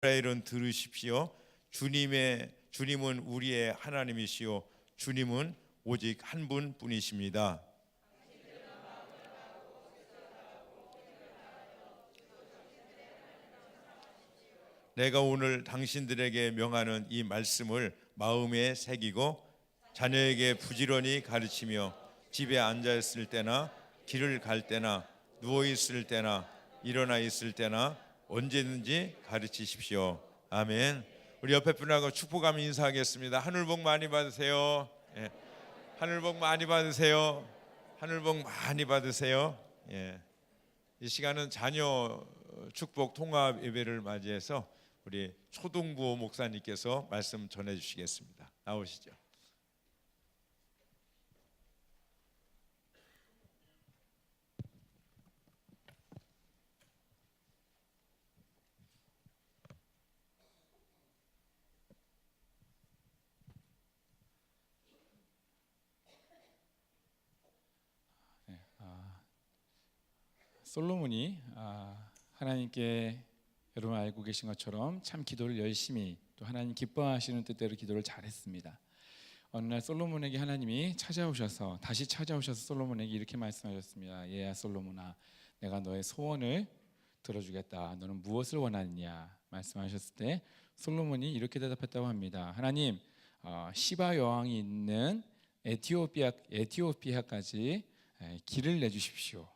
이스라엘은 들으십시오. 주님은 우리의 하나님이시요 주님은 오직 한 분뿐이십니다. 내가 오늘 당신들에게 명하는 이 말씀을 마음에 새기고 자녀에게 부지런히 가르치며 집에 앉아 있을 때나 길을 갈 때나 누워 있을 때나 일어나 있을 때나 언제든지 가르치십시오. 아멘. 우리 옆에 분하고 축복하며 인사하겠습니다. 하늘 복 많이 받으세요. 예. 하늘 복 많이 받으세요. 하늘 복 많이 받으세요. 예. 이 시간은 자녀 축복 통합 예배를 맞이해서 우리 초동구 목사님께서 말씀 전해 주시겠습니다. 나오시죠. 솔로몬이 하나님께 여러분 알고 계신 것처럼 참 기도를 열심히 또 하나님 기뻐하시는 뜻대로 기도를 잘했습니다. 어느 날 솔로몬에게 하나님이 다시 찾아오셔서 솔로몬에게 이렇게 말씀하셨습니다. 얘야 솔로몬아, 내가 너의 소원을 들어주겠다. 너는 무엇을 원하느냐 말씀하셨을 때 솔로몬이 이렇게 대답했다고 합니다. 하나님, 시바 여왕이 있는 에티오피아까지 길을 내주십시오.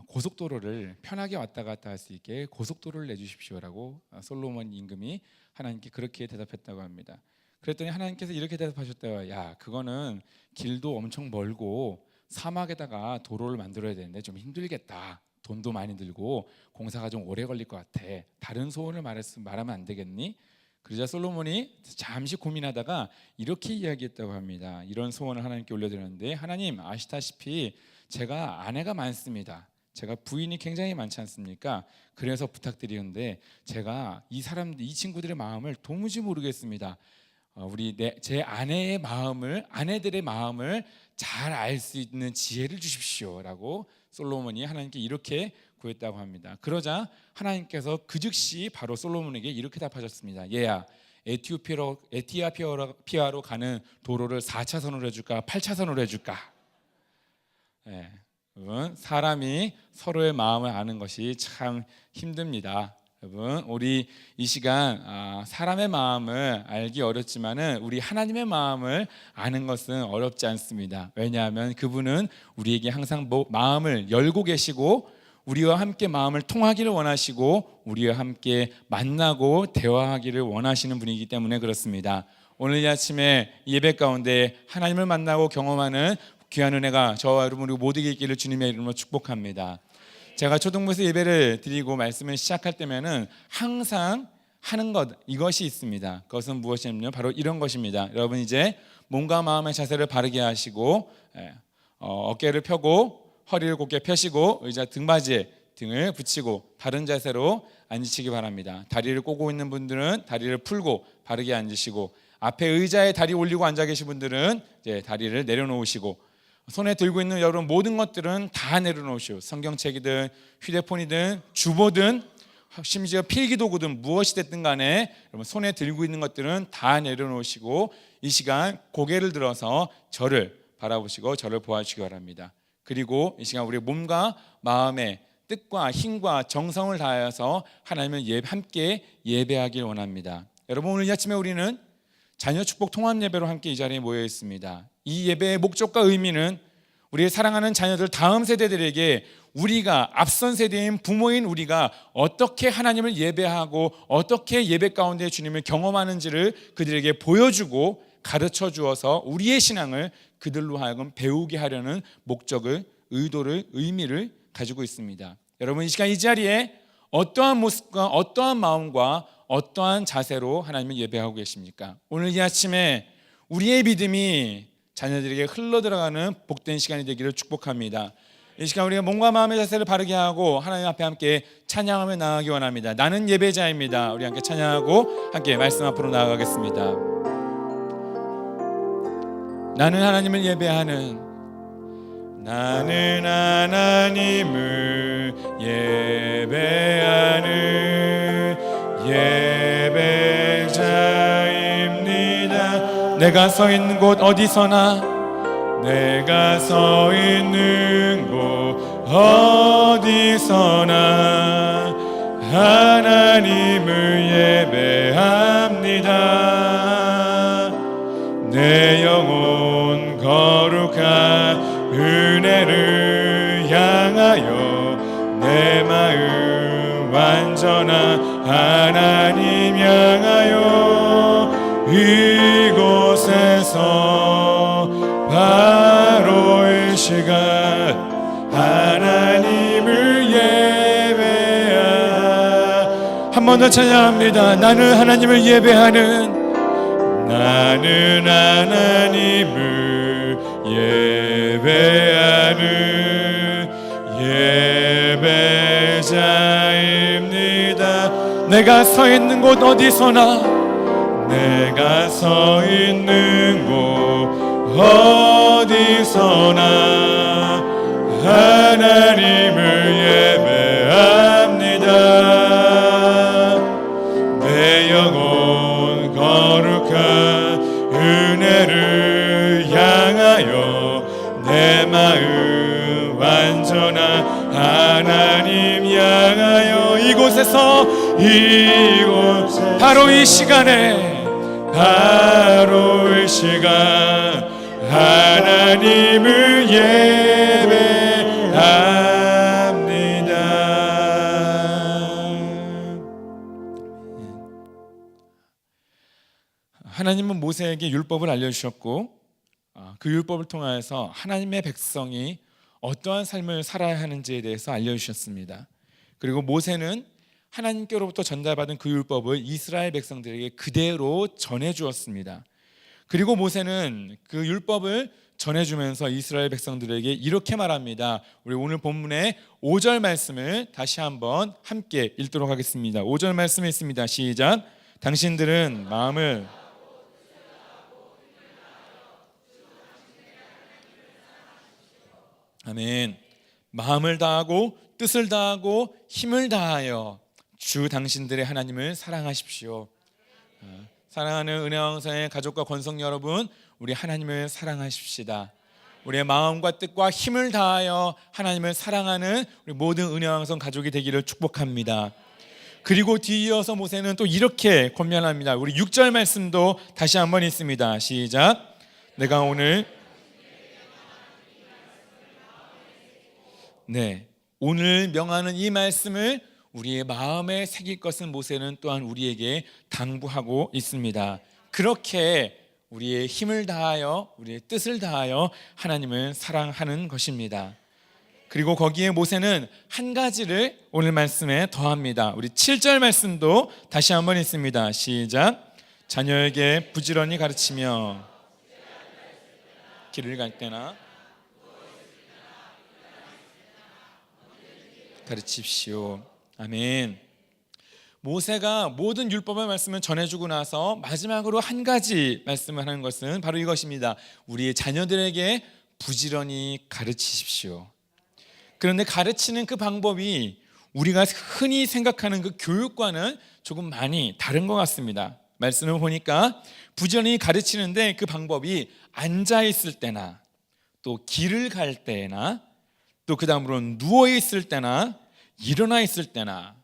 고속도로를 편하게 왔다 갔다 할 수 있게 고속도로를 내주십시오라고 솔로몬 임금이 하나님께 그렇게 대답했다고 합니다. 그랬더니 하나님께서 이렇게 대답하셨대요. 야, 그거는 길도 엄청 멀고 사막에다가 도로를 만들어야 되는데 좀 힘들겠다. 돈도 많이 들고 공사가 좀 오래 걸릴 것 같아. 다른 소원을 말하면 안 되겠니? 그러자 솔로몬이 잠시 고민하다가 이렇게 이야기했다고 합니다. 이런 소원을 하나님께 올려드렸는데, 하나님 아시다시피 제가 아내가 많습니다. 제가 부인이 굉장히 많지 않습니까? 그래서 부탁드리는데 제가 이 친구들의 마음을 도무지 모르겠습니다. 제 아내들의 마음을 잘 알 수 있는 지혜를 주십시오라고 솔로몬이 하나님께 이렇게 구했다고 합니다. 그러자 하나님께서 그 즉시 바로 솔로몬에게 이렇게 답하셨습니다. 얘야, 에티오피아로 가는 도로를 4차선으로 해줄까 8차선으로 해줄까? 예, 여러분, 사람이 서로의 마음을 아는 것이 참 힘듭니다. 여러분, 우리 이 시간 사람의 마음을 알기 어렵지만은 우리 하나님의 마음을 아는 것은 어렵지 않습니다. 왜냐하면 그분은 우리에게 항상 마음을 열고 계시고 우리와 함께 마음을 통하기를 원하시고 우리와 함께 만나고 대화하기를 원하시는 분이기 때문에 그렇습니다. 오늘 이 아침에 예배 가운데 하나님을 만나고 경험하는 귀한 은혜가 저와 여러분 그리고 모두에게 있기를 주님의 이름으로 축복합니다. 제가 초등부에서 예배를 드리고 말씀을 시작할 때면은 항상 하는 이것이 있습니다. 그것은 무엇이냐면 바로 이런 것입니다. 여러분, 이제 몸과 마음의 자세를 바르게 하시고 어깨를 펴고 허리를 곧게 펴시고 의자 등받이에 등을 붙이고 바른 자세로 앉으시기 바랍니다. 다리를 꼬고 있는 분들은 다리를 풀고 바르게 앉으시고, 앞에 의자에 다리 올리고 앉아 계신 분들은 이제 다리를 내려놓으시고, 손에 들고 있는 여러분 모든 것들은 다 내려놓으시오. 성경책이든 휴대폰이든 주보든 심지어 필기도구든 무엇이 됐든 간에 여러분 손에 들고 있는 것들은 다 내려놓으시고 이 시간 고개를 들어서 저를 바라보시고 저를 보아주시기 바랍니다. 그리고 이 시간 우리 몸과 마음의 뜻과 힘과 정성을 다하여서 하나님을 함께 예배하길 원합니다. 여러분, 오늘 이 아침에 우리는 자녀 축복 통합 예배로 함께 이 자리에 모여 있습니다. 이 예배의 목적과 의미는 우리의 사랑하는 자녀들 다음 세대들에게 우리가 앞선 세대인 부모인 우리가 어떻게 하나님을 예배하고 어떻게 예배 가운데 주님을 경험하는지를 그들에게 보여주고 가르쳐 주어서 우리의 신앙을 그들로 하여금 배우게 하려는 목적을, 의도를, 의미를 가지고 있습니다. 여러분, 이 시간 이 자리에 어떠한 모습과 어떠한 마음과 어떠한 자세로 하나님을 예배하고 계십니까? 오늘 이 아침에 우리의 믿음이 자녀들에게 흘러들어가는 복된 시간이 되기를 축복합니다. 이 시간 우리가 몸과 마음의 자세를 바르게 하고 하나님 앞에 함께 찬양하며 나아가기 원합니다. 나는 예배자입니다. 우리 함께 찬양하고 함께 말씀 앞으로 나아가겠습니다. 나는 하나님을 예배하는, 나는 하나님을 예배하는 예배자입니다. 내가 서 있는 곳 어디서나, 내가 서 있는 곳 어디서나 하나님을 예배합니다. 내 영혼 거룩한 은혜를 향하여, 내 마음 완전한 하나님 향하여, 이곳에서 바로 이 시간 하나님을 예배하. 한 번 더 찬양합니다. 나는 하나님을 예배하는, 나는 하나님을 예배하는 예배자입니다. 내가 서 있는 곳 어디서나, 내가 서 있는 곳 어디서나 하나님을 예배합니다. 내 영혼 거룩한 은혜를 향하여, 내 마음 완전한 하나님 향하여, 이곳에서 바로 이 시간에, 바로 이 시간 하나님을 예배합니다. 하나님은 모세에게 율법을 알려주셨고, 그 율법을 통하여서 하나님의 백성이 어떠한 삶을 살아야 하는지에 대해서 알려주셨습니다. 그리고 모세는 하나님께로부터 전달받은 그 율법을 이스라엘 백성들에게 그대로 전해주었습니다. 그리고 모세는 그 율법을 전해주면서 이스라엘 백성들에게 이렇게 말합니다. 우리 오늘 본문의 5절 말씀을 다시 한번 함께 읽도록 하겠습니다. 5절 말씀이 있습니다. 시작. 당신들은 마음을 아멘. 마음을 다하고 뜻을 다하고 힘을 다하여 주 당신들의 하나님을 사랑하십시오. 사랑하는 은혜왕성의 가족과 권성 여러분, 우리 하나님을 사랑하십시다. 우리의 마음과 뜻과 힘을 다하여 하나님을 사랑하는 우리 모든 은혜왕성 가족이 되기를 축복합니다. 그리고 뒤이어서 모세는 또 이렇게 권면합니다. 우리 6절 말씀도 다시 한번 있습니다. 시작. 내가 오늘 오늘 명하는 이 말씀을 우리의 마음에 새길 것은 모세는 또한 우리에게 당부하고 있습니다. 그렇게 우리의 힘을 다하여, 우리의 뜻을 다하여 하나님을 사랑하는 것입니다. 그리고 거기에 모세는 한 가지를 오늘 말씀에 더합니다. 우리 7절 말씀도 다시 한번 있습니다. 시작. 자녀에게 부지런히 가르치며 길을 갈 때나 가르칩시오. 아멘. 모세가 모든 율법의 말씀을 전해주고 나서 마지막으로 한 가지 말씀을 하는 것은 바로 이것입니다. 우리의 자녀들에게 부지런히 가르치십시오. 그런데 가르치는 그 방법이 우리가 흔히 생각하는 그 교육과는 조금 많이 다른 것 같습니다. 말씀을 보니까 부지런히 가르치는데 그 방법이 앉아있을 때나 또 길을 갈 때나 또 그 다음으로 누워있을 때나 일어나 있을 때나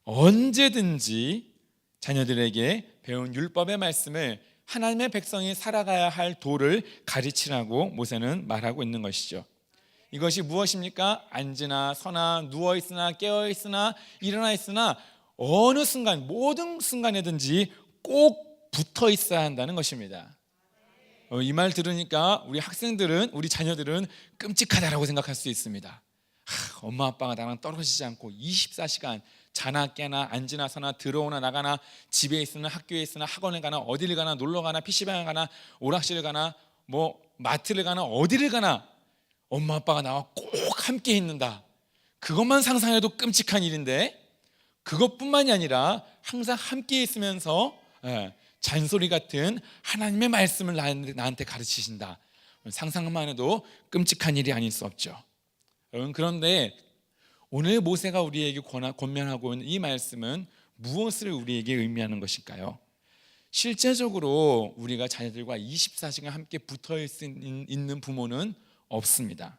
언제든지 자녀들에게 배운 율법의 말씀을 하나님의 백성이 살아가야 할 도를 가르치라고 모세는 말하고 있는 것이죠. 이것이 무엇입니까? 앉으나 서나 누워있으나 깨어있으나 일어나 있으나 어느 순간 모든 순간에든지 꼭 붙어 있어야 한다는 것입니다. 이 말 들으니까 우리 학생들은, 우리 자녀들은 끔찍하다라고 생각할 수 있습니다. 엄마 아빠가 나랑 떨어지지 않고 24시간 자나 깨나 앉으나 서나 들어오나 나가나 집에 있으나 학교에 있으나 학원에 가나 어디를 가나 놀러 가나 PC방에 가나 오락실을 가나 뭐 마트를 가나 어디를 가나 엄마 아빠가 나와 꼭 함께 있는다. 그것만 상상해도 끔찍한 일인데, 그것뿐만이 아니라 항상 함께 있으면서 잔소리 같은 하나님의 말씀을 나한테 가르치신다. 상상만 해도 끔찍한 일이 아닐 수 없죠. 여러분, 그런데 오늘 모세가 우리에게 권면하고 있는 이 말씀은 무엇을 우리에게 의미하는 것일까요? 실제적으로 우리가 자녀들과 24시간 함께 붙어 있는 부모는 없습니다.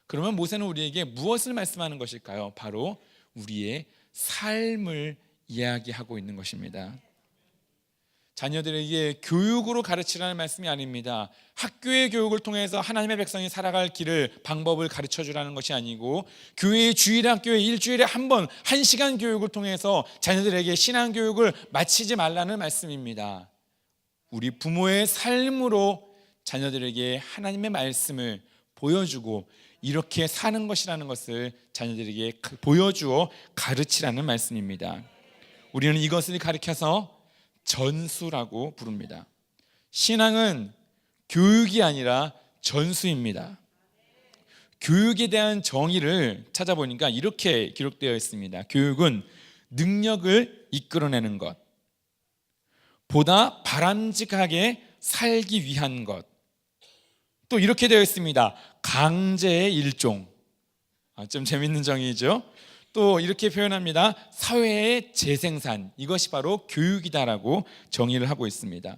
그러면 모세는 우리에게 무엇을 말씀하는 것일까요? 바로 우리의 삶을 이야기하고 있는 것입니다. 자녀들에게 교육으로 가르치라는 말씀이 아닙니다. 학교의 교육을 통해서 하나님의 백성이 살아갈 길을, 방법을 가르쳐 주라는 것이 아니고, 교회의 주일학교에 일주일에 한 번, 1시간 교육을 통해서 자녀들에게 신앙교육을 마치지 말라는 말씀입니다. 우리 부모의 삶으로 자녀들에게 하나님의 말씀을 보여주고 이렇게 사는 것이라는 것을 자녀들에게 보여주어 가르치라는 말씀입니다. 우리는 이것을 가르쳐서 전수라고 부릅니다. 신앙은 교육이 아니라 전수입니다. 교육에 대한 정의를 찾아보니까 이렇게 기록되어 있습니다. 교육은 능력을 이끌어내는 것, 보다 바람직하게 살기 위한 것. 또 이렇게 되어 있습니다. 강제의 일종. 좀 재밌는 정의죠. 또 이렇게 표현합니다. 사회의 재생산. 이것이 바로 교육이다라고 정의를 하고 있습니다.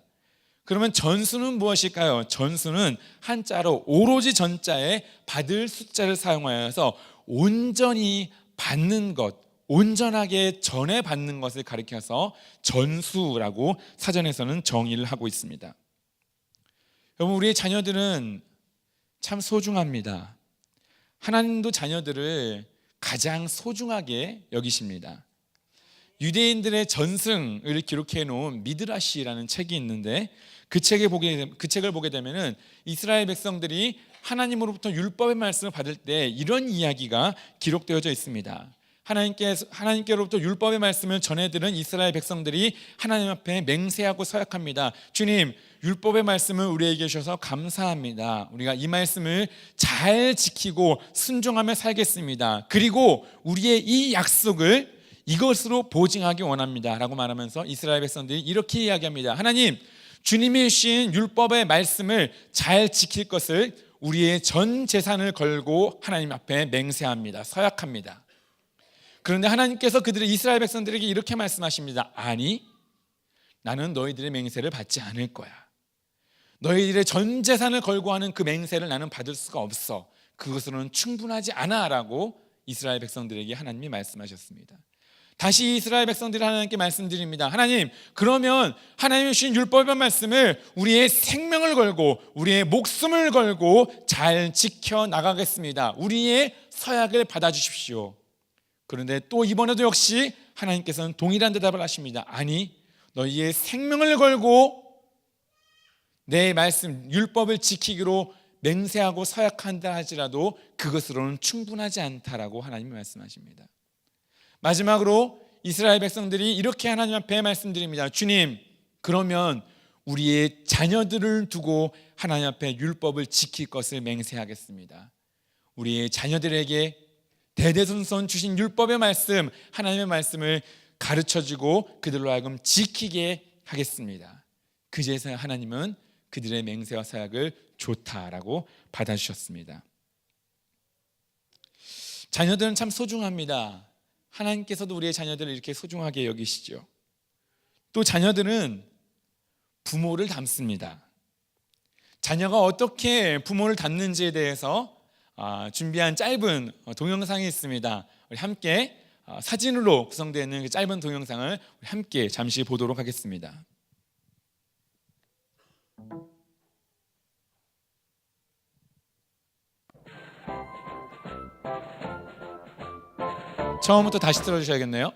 그러면 전수는 무엇일까요? 전수는 한자로 오로지 전자에 받을 숫자를 사용하여서 온전히 받는 것, 온전하게 전해받는 것을 가리켜서 전수라고 사전에서는 정의를 하고 있습니다. 여러분, 우리의 자녀들은 참 소중합니다. 하나님도 자녀들을 가장 소중하게 여기십니다. 유대인들의 전승을 기록해 놓은 미드라시라는 책이 있는데 그 책을 보게 되면은 이스라엘 백성들이 하나님으로부터 율법의 말씀을 받을 때 이런 이야기가 기록되어져 있습니다. 하나님께로부터 율법의 말씀을 전해들은 이스라엘 백성들이 하나님 앞에 맹세하고 서약합니다. 주님, 율법의 말씀을 우리에게 주셔서 감사합니다. 우리가 이 말씀을 잘 지키고 순종하며 살겠습니다. 그리고 우리의 이 약속을 이것으로 보증하기 원합니다 라고 말하면서 이스라엘 백성들이 이렇게 이야기합니다. 하나님, 주님이 주신 율법의 말씀을 잘 지킬 것을 우리의 전 재산을 걸고 하나님 앞에 맹세합니다. 서약합니다. 그런데 하나님께서 그들의 이스라엘 백성들에게 이렇게 말씀하십니다. 아니, 나는 너희들의 맹세를 받지 않을 거야. 너희들의 전 재산을 걸고 하는 그 맹세를 나는 받을 수가 없어. 그것으로는 충분하지 않아 라고 이스라엘 백성들에게 하나님이 말씀하셨습니다. 다시 이스라엘 백성들이 하나님께 말씀드립니다. 하나님, 그러면 하나님이 주신 율법의 말씀을 우리의 생명을 걸고 우리의 목숨을 걸고 잘 지켜나가겠습니다. 우리의 서약을 받아주십시오. 그런데 또 이번에도 역시 하나님께서는 동일한 대답을 하십니다. 아니, 너희의 생명을 걸고 내 말씀 율법을 지키기로 맹세하고 서약한다 할지라도 그것으로는 충분하지 않다라고 하나님이 말씀하십니다. 마지막으로 이스라엘 백성들이 이렇게 하나님 앞에 말씀드립니다. 주님, 그러면 우리의 자녀들을 두고 하나님 앞에 율법을 지킬 것을 맹세하겠습니다. 우리의 자녀들에게 대대손손 주신 율법의 말씀, 하나님의 말씀을 가르쳐주고 그들로 하여금 지키게 하겠습니다. 그제서 하나님은 그들의 맹세와 서약을 좋다라고 받아주셨습니다. 자녀들은 참 소중합니다. 하나님께서도 우리의 자녀들을 이렇게 소중하게 여기시죠. 또 자녀들은 부모를 닮습니다. 자녀가 어떻게 부모를 닮는지에 대해서 준비한 짧은 동영상이 있습니다. 우리 함께 사진으로 구성되어 있는 그 짧은 동영상을 우리 함께 잠시 보도록 하겠습니다. 처음부터 다시 틀어주셔야겠네요.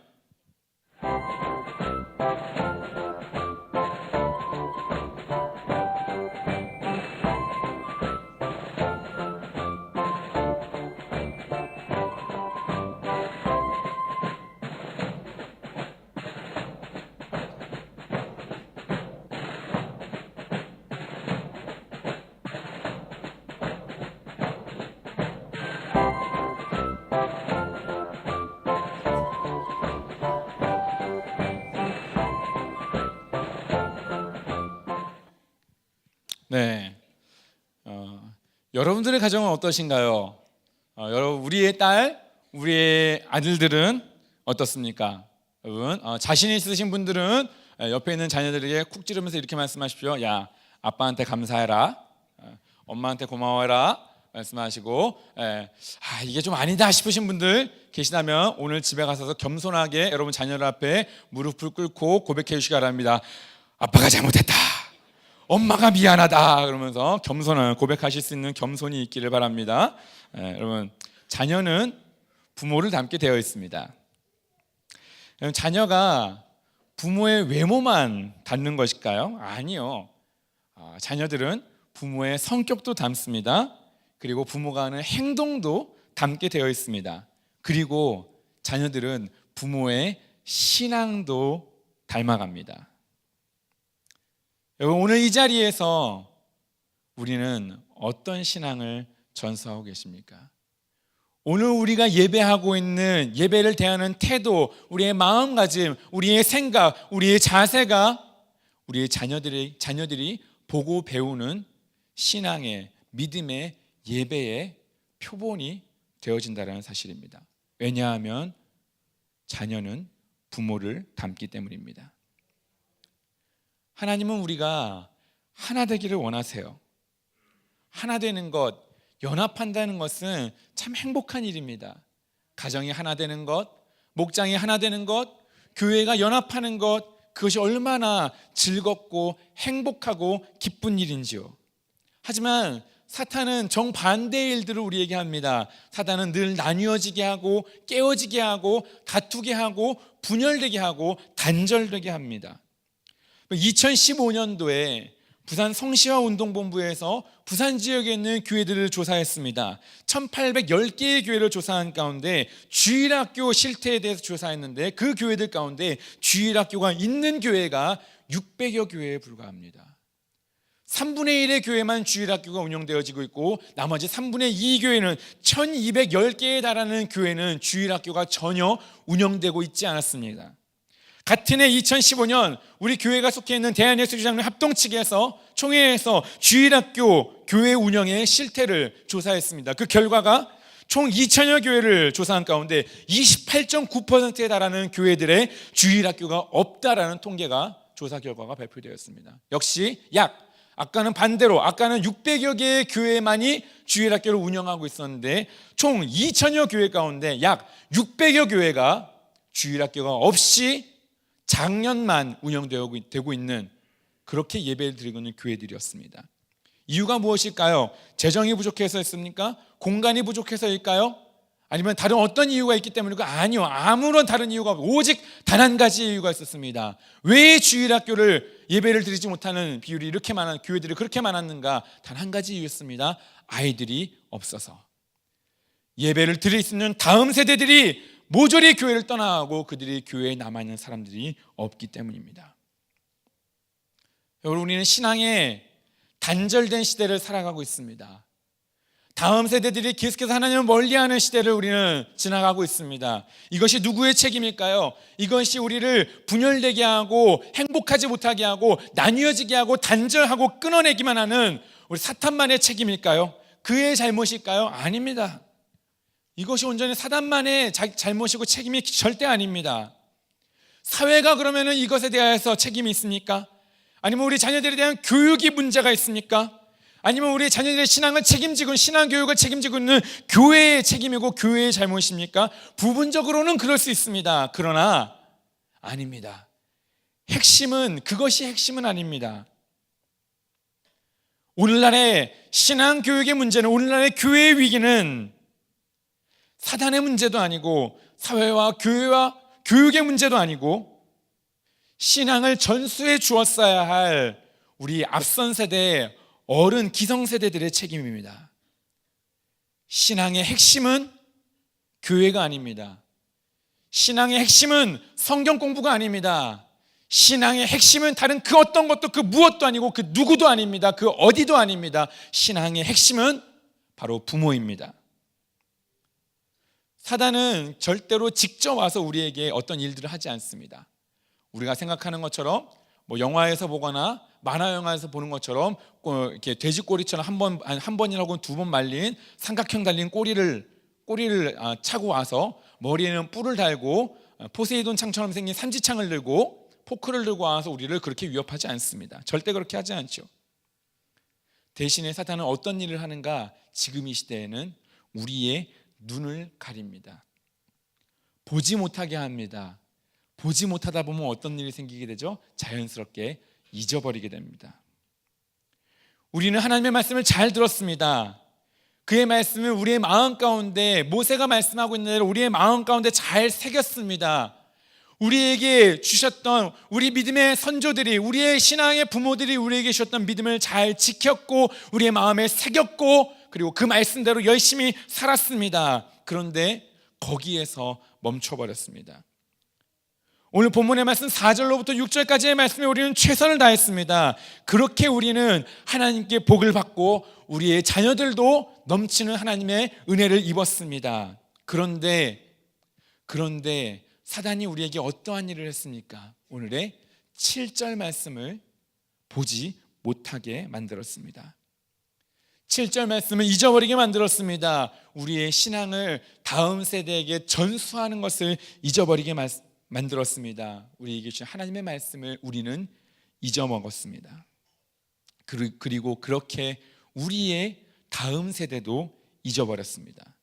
네, 여러분들의 가정은 어떠신가요? 여러분, 우리의 딸, 우리의 아들들은 어떻습니까? 여러분 자신 있으신 분들은 옆에 있는 자녀들에게 쿡 찌르면서 이렇게 말씀하십시오. 야, 아빠한테 감사해라, 엄마한테 고마워해라 말씀하시고, 이게 좀 아니다 싶으신 분들 계시다면 오늘 집에 가셔서 겸손하게 여러분 자녀들 앞에 무릎을 꿇고 고백해 주시기 바랍니다. 아빠가 잘못했다, 엄마가 미안하다 그러면서 겸손한 고백하실 수 있는 겸손이 있기를 바랍니다. 여러분 자녀는 부모를 닮게 되어 있습니다. 자녀가 부모의 외모만 닮는 것일까요? 아니요. 자녀들은 부모의 성격도 닮습니다. 그리고 부모가 하는 행동도 닮게 되어 있습니다. 그리고 자녀들은 부모의 신앙도 닮아갑니다. 여러분 오늘 이 자리에서 우리는 어떤 신앙을 전수하고 계십니까? 오늘 우리가 예배하고 있는 예배를 대하는 태도, 우리의 마음가짐, 우리의 생각, 우리의 자세가 우리의 자녀들이 보고 배우는 신앙의, 믿음의, 예배의 표본이 되어진다는 사실입니다. 왜냐하면 자녀는 부모를 닮기 때문입니다. 하나님은 우리가 하나 되기를 원하세요. 하나 되는 것, 연합한다는 것은 참 행복한 일입니다. 가정이 하나 되는 것, 목장이 하나 되는 것, 교회가 연합하는 것, 그것이 얼마나 즐겁고 행복하고 기쁜 일인지요. 하지만 사탄은 정반대의 일들을 우리에게 합니다. 사탄은 늘 나뉘어지게 하고 깨어지게 하고 다투게 하고 분열되게 하고 단절되게 합니다. 2015년도에 부산 성시화운동본부에서 부산 지역에 있는 교회들을 조사했습니다. 1810개의 교회를 조사한 가운데 주일학교 실태에 대해서 조사했는데 그 교회들 가운데 주일학교가 있는 교회가 600여 교회에 불과합니다. 3분의 1의 교회만 주일학교가 운영되어지고 있고 나머지 3분의 2 교회는 1210개에 달하는 교회는 주일학교가 전혀 운영되고 있지 않았습니다. 같은 해 2015년 우리 교회가 속해 있는 대한예수장로 합동측에서 총회에서 주일학교 교회 운영의 실태를 조사했습니다. 그 결과가 총 2천여 교회를 조사한 가운데 28.9%에 달하는 교회들의 주일학교가 없다라는 통계가 조사 결과가 발표되었습니다. 역시 아까는 반대로 아까는 600여 개의 교회만이 주일학교를 운영하고 있었는데 총 2천여 교회 가운데 약 600여 교회가 주일학교가 없이 작년만 운영되고 있는 그렇게 예배를 드리고 있는 교회들이었습니다. 이유가 무엇일까요? 재정이 부족해서였습니까? 공간이 부족해서일까요? 아니면 다른 어떤 이유가 있기 때문일까요? 아니요, 아무런 다른 이유가 없고 오직 단 한 가지의 이유가 있었습니다. 왜 주일학교를 예배를 드리지 못하는 비율이 이렇게 많은 교회들이 그렇게 많았는가? 단 한 가지 이유였습니다. 아이들이 없어서. 예배를 드릴 수 있는 다음 세대들이 모조리 교회를 떠나가고 그들이 교회에 남아있는 사람들이 없기 때문입니다. 여러분 우리는 신앙의 단절된 시대를 살아가고 있습니다. 다음 세대들이 계속해서 하나님을 멀리하는 시대를 우리는 지나가고 있습니다. 이것이 누구의 책임일까요? 이것이 우리를 분열되게 하고 행복하지 못하게 하고 나뉘어지게 하고 단절하고 끊어내기만 하는 우리 사탄만의 책임일까요? 그의 잘못일까요? 아닙니다. 이것이 온전히 사단만의 잘못이고 책임이 절대 아닙니다. 사회가 그러면 이것에 대해서 책임이 있습니까? 아니면 우리 자녀들에 대한 교육이 문제가 있습니까? 아니면 우리 자녀들의 신앙을 책임지고 신앙교육을 책임지고 있는 교회의 책임이고 교회의 잘못입니까? 부분적으로는 그럴 수 있습니다. 그러나 아닙니다. 그것이 핵심은 아닙니다. 오늘날의 신앙교육의 문제는 오늘날의 교회의 위기는 사단의 문제도 아니고 사회와 교회와 교육의 문제도 아니고 신앙을 전수해 주었어야 할 우리 앞선 세대의 어른 기성세대들의 책임입니다. 신앙의 핵심은 교회가 아닙니다. 신앙의 핵심은 성경 공부가 아닙니다. 신앙의 핵심은 다른 그 어떤 것도 그 무엇도 아니고 그 누구도 아닙니다. 그 어디도 아닙니다. 신앙의 핵심은 바로 부모입니다. 사단은 절대로 직접 와서 우리에게 어떤 일들을 하지 않습니다. 우리가 생각하는 것처럼 영화에서 보거나 만화 영화에서 보는 것처럼 이렇게 돼지꼬리처럼 한 번이라고 두 번 말린 삼각형 달린 꼬리를 차고 와서 머리에는 뿔을 달고 포세이돈 창처럼 생긴 삼지창을 들고 포크를 들고 와서 우리를 그렇게 위협하지 않습니다. 절대 그렇게 하지 않죠. 대신에 사탄은 어떤 일을 하는가? 지금 이 시대에는 우리의 눈을 가립니다. 보지 못하게 합니다. 보지 못하다 보면 어떤 일이 생기게 되죠? 자연스럽게 잊어버리게 됩니다. 우리는 하나님의 말씀을 잘 들었습니다. 그의 말씀을 우리의 마음 가운데, 모세가 말씀하고 있는 대로 우리의 마음 가운데 잘 새겼습니다. 우리에게 주셨던 우리 믿음의 선조들이, 우리의 신앙의 부모들이 우리에게 주셨던 믿음을 잘 지켰고 우리의 마음에 새겼고, 그리고 그 말씀대로 열심히 살았습니다. 그런데 거기에서 멈춰버렸습니다. 오늘 본문의 말씀 4절로부터 6절까지의 말씀에 우리는 최선을 다했습니다. 그렇게 우리는 하나님께 복을 받고 우리의 자녀들도 넘치는 하나님의 은혜를 입었습니다. 그런데 사단이 우리에게 어떠한 일을 했습니까? 오늘의 7절 말씀을 보지 못하게 만들었습니다. 7절 말씀을 잊어버리게 만들었습니다. 우리의 신앙을 다음 세대에게 전수하는 것을 잊어버리게 만들었습니다. 우리에게 주신 하나님의 말씀을 우리는 잊어먹었습니다. 그리고 그렇게 우리의 다음 세대도 잊어버렸습니다.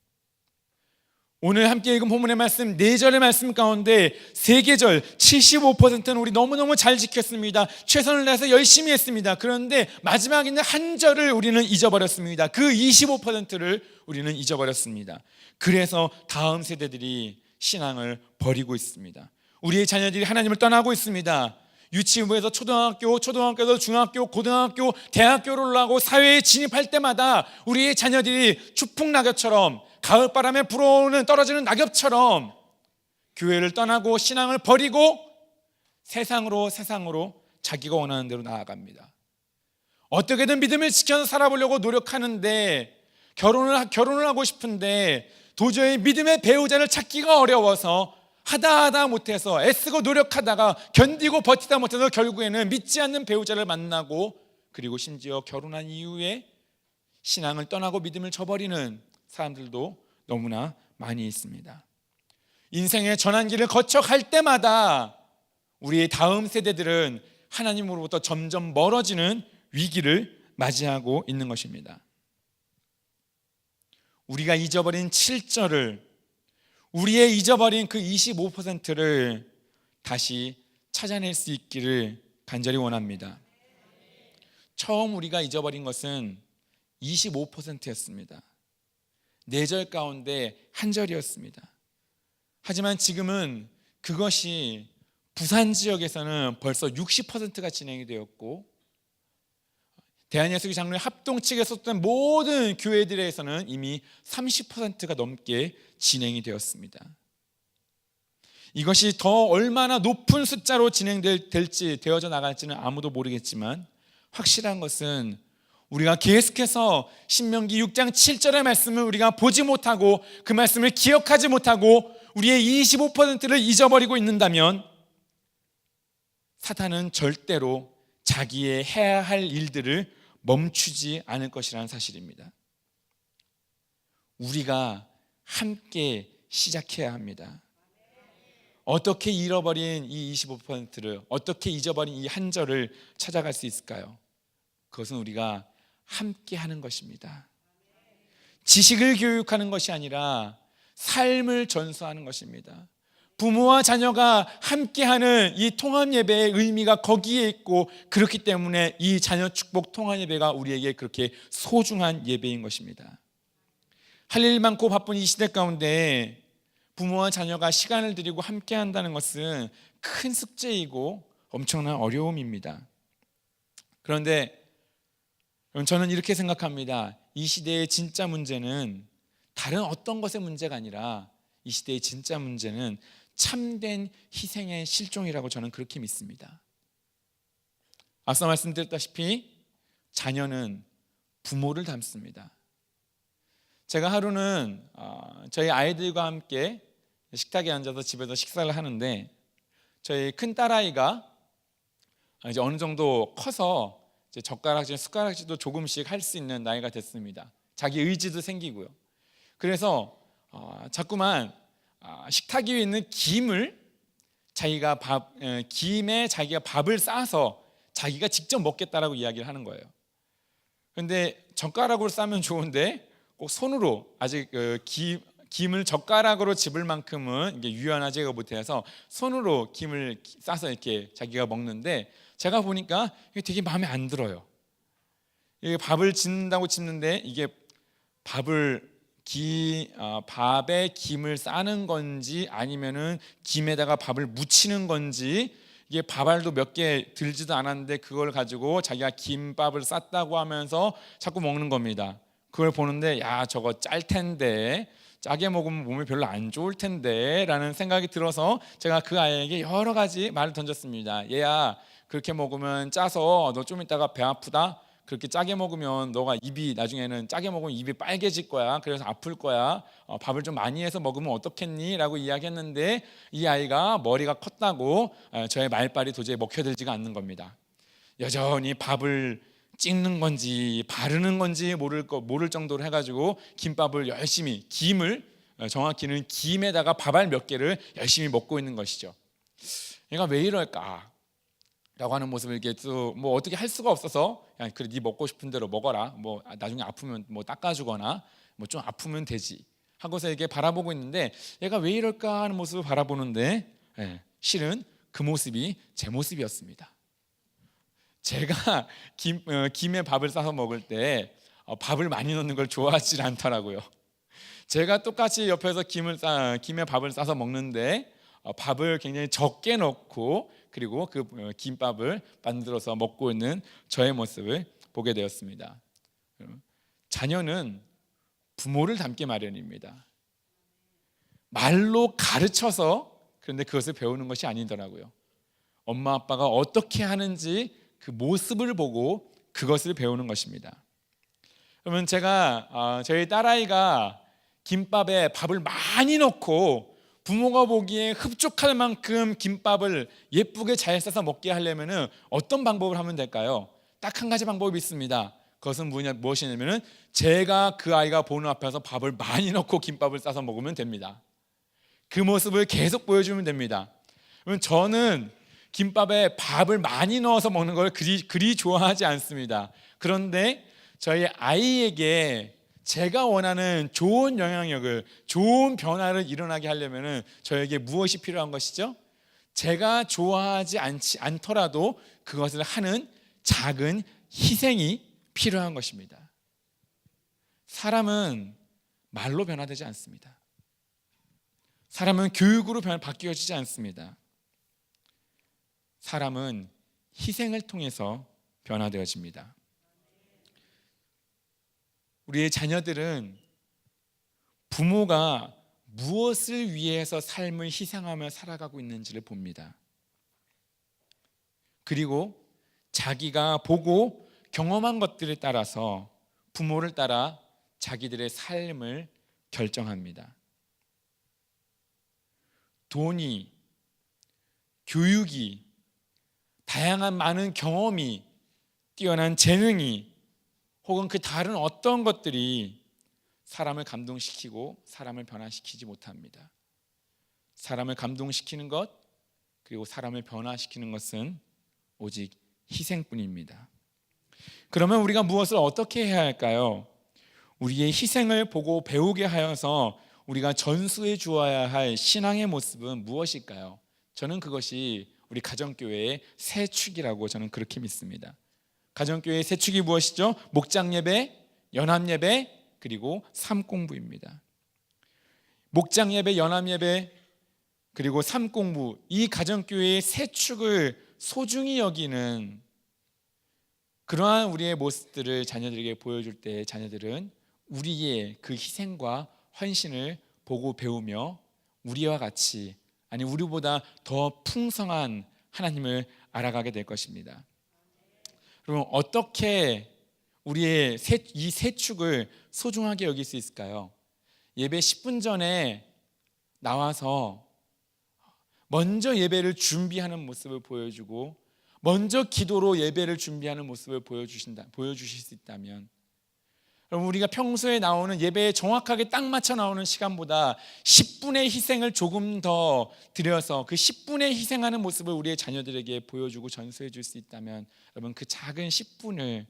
오늘 함께 읽은 본문의 말씀 4절의 말씀 가운데 3계절 75%는 우리 너무너무 잘 지켰습니다. 최선을 다해서 열심히 했습니다. 그런데 마지막에 있는 한 절을 우리는 잊어버렸습니다. 그 25%를 우리는 잊어버렸습니다. 그래서 다음 세대들이 신앙을 버리고 있습니다. 우리의 자녀들이 하나님을 떠나고 있습니다. 유치부에서 초등학교에서 중학교, 고등학교, 대학교를 올라가고 사회에 진입할 때마다 우리의 자녀들이 추풍낙엽처럼, 가을바람에 불어오는 떨어지는 낙엽처럼 교회를 떠나고 신앙을 버리고 세상으로 자기가 원하는 대로 나아갑니다. 어떻게든 믿음을 지켜서 살아보려고 노력하는데, 결혼을 하고 싶은데 도저히 믿음의 배우자를 찾기가 어려워서 하다 못해서 애쓰고 노력하다가 견디고 버티다 못해서 결국에는 믿지 않는 배우자를 만나고, 그리고 심지어 결혼한 이후에 신앙을 떠나고 믿음을 저버리는 사람들도 너무나 많이 있습니다. 인생의 전환기를 거쳐갈 때마다 우리의 다음 세대들은 하나님으로부터 점점 멀어지는 위기를 맞이하고 있는 것입니다. 우리가 잊어버린 7절을, 우리의 잊어버린 그 25%를 다시 찾아낼 수 있기를 간절히 원합니다. 처음 우리가 잊어버린 것은 25%였습니다. 4절 가운데 한 절이었습니다. 하지만 지금은 그것이 부산 지역에서는 벌써 60%가 진행이 되었고, 대한예수교 장로회 합동 측에 썼던 모든 교회들에서는 이미 30%가 넘게 진행이 되었습니다. 이것이 더 얼마나 높은 숫자로 진행될지, 되어져 나갈지는 아무도 모르겠지만, 확실한 것은 우리가 계속해서 신명기 6장 7절의 말씀을 우리가 보지 못하고 그 말씀을 기억하지 못하고 우리의 25%를 잊어버리고 있는다면 사탄은 절대로 자기의 해야 할 일들을 멈추지 않을 것이라는 사실입니다. 우리가 함께 시작해야 합니다. 어떻게 잃어버린 이 25%를, 어떻게 잊어버린 이 한 절을 찾아갈 수 있을까요? 그것은 우리가 함께 하는 것입니다. 지식을 교육하는 것이 아니라 삶을 전수하는 것입니다. 부모와 자녀가 함께하는 이 통합 예배의 의미가 거기에 있고, 그렇기 때문에 이 자녀 축복 통합 예배가 우리에게 그렇게 소중한 예배인 것입니다. 할 일 많고 바쁜 이 시대 가운데 부모와 자녀가 시간을 들이고 함께한다는 것은 큰 숙제이고 엄청난 어려움입니다. 그런데 저는 이렇게 생각합니다. 이 시대의 진짜 문제는 다른 어떤 것의 문제가 아니라, 이 시대의 진짜 문제는 참된 희생의 실종이라고 저는 그렇게 믿습니다. 앞서 말씀드렸다시피 자녀는 부모를 닮습니다. 제가 하루는 저희 아이들과 함께 식탁에 앉아서 집에서 식사를 하는데, 저희 큰 딸아이가 이제 어느 정도 커서 이제 젓가락질, 숟가락질도 조금씩 할 수 있는 나이가 됐습니다. 자기 의지도 생기고요. 그래서 자꾸만 식탁 위에 있는 김을 자기가 김에 자기가 밥을 싸서 자기가 직접 먹겠다라고 이야기를 하는 거예요. 그런데 젓가락으로 싸면 좋은데 꼭 손으로 아직 김을 젓가락으로 집을 만큼은 이게 유연하지가 못해서 손으로 김을 싸서 이렇게 자기가 먹는데 제가 보니까 이게 되게 마음에 안 들어요. 이게 밥을 짓는다고 짓는데 이게 밥에 김을 싸는 건지 아니면은 김에다가 밥을 묻히는 건지 이게 밥알도 몇 개 들지도 않았는데 그걸 가지고 자기가 김밥을 쌌다고 하면서 자꾸 먹는 겁니다. 그걸 보는데 야 저거 짤 텐데 짜게 먹으면 몸에 별로 안 좋을 텐데 라는 생각이 들어서 제가 그 아이에게 여러 가지 말을 던졌습니다. 얘야 그렇게 먹으면 짜서 너 좀 이따가 배 아프다. 그렇게 짜게 먹으면 너가 나중에는 짜게 먹으면 입이 빨개질 거야. 그래서 아플 거야. 밥을 좀 많이 해서 먹으면 어떻겠니? 라고 이야기했는데 이 아이가 머리가 컸다고 저의 말빨이 도저히 먹혀들지가 않는 겁니다. 여전히 밥을 찍는 건지 바르는 건지 모를 정도로 해가지고 김밥을 열심히 정확히는 김에다가 밥알 몇 개를 열심히 먹고 있는 것이죠. 얘가 왜 이럴까? 라고 하는 모습을 이렇게 뭐 어떻게 할 수가 없어서 그냥 그래 네 먹고 싶은 대로 먹어라. 뭐 나중에 아프면 뭐 닦아주거나 뭐 좀 아프면 되지 하고서 이렇게 바라보고 있는데 얘가 왜 이럴까 하는 모습을 바라보는데 실은 그 모습이 제 모습이었습니다. 제가 김에 밥을 싸서 먹을 때 밥을 많이 넣는 걸 좋아하지 않더라고요. 제가 똑같이 옆에서 김에 밥을 싸서 먹는데 밥을 굉장히 적게 넣고 그리고 그 김밥을 만들어서 먹고 있는 저의 모습을 보게 되었습니다. 자녀는 부모를 닮기 마련입니다. 말로 가르쳐서 그런데 그것을 배우는 것이 아니더라고요. 엄마 아빠가 어떻게 하는지 그 모습을 보고 그것을 배우는 것입니다. 그러면 제가 저희 딸아이가 김밥에 밥을 많이 넣고 부모가 보기에 흡족할 만큼 김밥을 예쁘게 잘 싸서 먹게 하려면 어떤 방법을 하면 될까요? 딱 한 가지 방법이 있습니다. 그것은 무엇이냐면 제가 그 아이가 보는 앞에서 밥을 많이 넣고 김밥을 싸서 먹으면 됩니다. 그 모습을 계속 보여주면 됩니다. 그러면 저는 김밥에 밥을 많이 넣어서 먹는 걸 그리 좋아하지 않습니다. 그런데 저희 아이에게 제가 원하는 좋은 영향력을, 좋은 변화를 일어나게 하려면 저에게 무엇이 필요한 것이죠? 제가 좋아하지 않더라도 그것을 하는 작은 희생이 필요한 것입니다. 사람은 말로 변화되지 않습니다. 사람은 교육으로 바뀌어지지 않습니다. 사람은 희생을 통해서 변화되어집니다. 우리의 자녀들은 부모가 무엇을 위해서 삶을 희생하며 살아가고 있는지를 봅니다. 그리고 자기가 보고 경험한 것들에 따라서 부모를 따라 자기들의 삶을 결정합니다. 돈이, 교육이, 다양한 많은 경험이, 뛰어난 재능이 혹은 그 다른 어떤 것들이 사람을 감동시키고 사람을 변화시키지 못합니다. 사람을 감동시키는 것 그리고 사람을 변화시키는 것은 오직 희생뿐입니다. 그러면 우리가 무엇을 어떻게 해야 할까요? 우리의 희생을 보고 배우게 하여서 우리가 전수해 주어야 할 신앙의 모습은 무엇일까요? 저는 그것이 우리 가정교회의 새 축이라고 저는 그렇게 믿습니다. 가정교회의 새 축이 무엇이죠? 목장예배, 연합예배, 그리고 삶공부입니다. 목장예배, 연합예배, 그리고 삶공부, 이 가정교회의 새 축을 소중히 여기는 그러한 우리의 모습들을 자녀들에게 보여줄 때 자녀들은 우리의 그 희생과 헌신을 보고 배우며 우리와 같이, 아니 우리보다 더 풍성한 하나님을 알아가게 될 것입니다. 그럼 어떻게 우리의 이 세 축을 소중하게 여길 수 있을까요? 예배 10분 전에 나와서 먼저 예배를 준비하는 모습을 보여주고 먼저 기도로 예배를 준비하는 모습을 보여주실 수 있다면 여러분, 우리가 평소에 나오는 예배에 정확하게 딱 맞춰 나오는 시간보다 10분의 희생을 조금 더 드려서 그 10분의 희생하는 모습을 우리의 자녀들에게 보여주고 전수해 줄 수 있다면, 여러분, 그 작은 10분을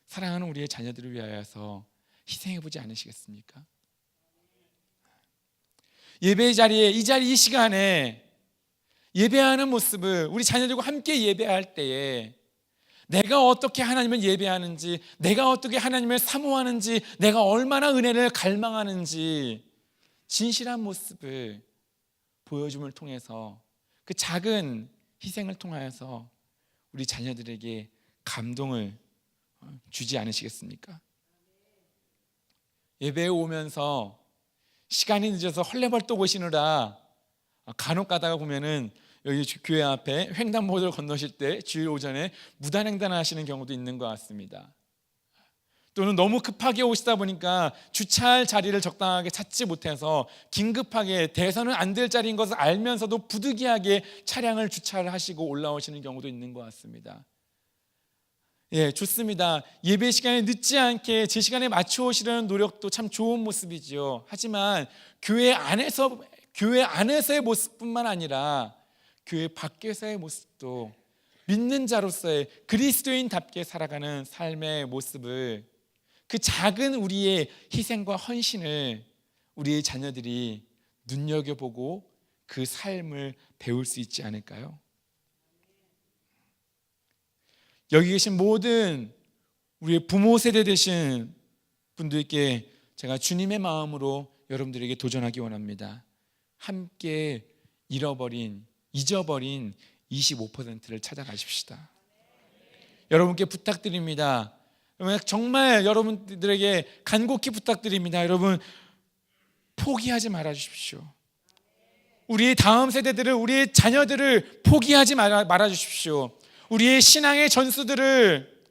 사랑하는 우리의 자녀들을 위하여서 희생해 보지 않으시겠습니까? 예배 자리에, 이 시간에 예배하는 모습을 우리 자녀들과 함께 예배할 때에 내가 어떻게 하나님을 예배하는지, 내가 어떻게 하나님을 사모하는지, 내가 얼마나 은혜를 갈망하는지 진실한 모습을 보여줌을 통해서, 그 작은 희생을 통하여서 우리 자녀들에게 감동을 주지 않으시겠습니까? 예배에 오면서 시간이 늦어서 헐레벌떡 오시느라 간혹 가다가 보면은 여기 교회 앞에 횡단보도를 건너실 때 주일 오전에 무단횡단을 하시는 경우도 있는 것 같습니다. 또는 너무 급하게 오시다 보니까 주차할 자리를 적당하게 찾지 못해서 긴급하게 대서는 안 될 자리인 것을 알면서도 부득이하게 차량을 주차를 하시고 올라오시는 경우도 있는 것 같습니다. 예, 좋습니다. 예배 시간에 늦지 않게 제 시간에 맞춰 오시려는 노력도 참 좋은 모습이지요. 하지만 교회 안에서의 모습뿐만 아니라 교회 밖에서의 모습도, 믿는 자로서의 그리스도인답게 살아가는 삶의 모습을, 그 작은 우리의 희생과 헌신을 우리의 자녀들이 눈여겨보고 그 삶을 배울 수 있지 않을까요? 여기 계신 모든 우리의 부모 세대 되신 분들께 제가 주님의 마음으로 여러분들에게 도전하기 원합니다. 함께 잊어버린 25%를 찾아가십시다. 여러분께 부탁드립니다. 정말 여러분들에게 간곡히 부탁드립니다. 여러분, 포기하지 말아 주십시오. 우리의 다음 세대들을, 우리의 자녀들을 포기하지 말아 주십시오. 우리의 신앙의 전수들을,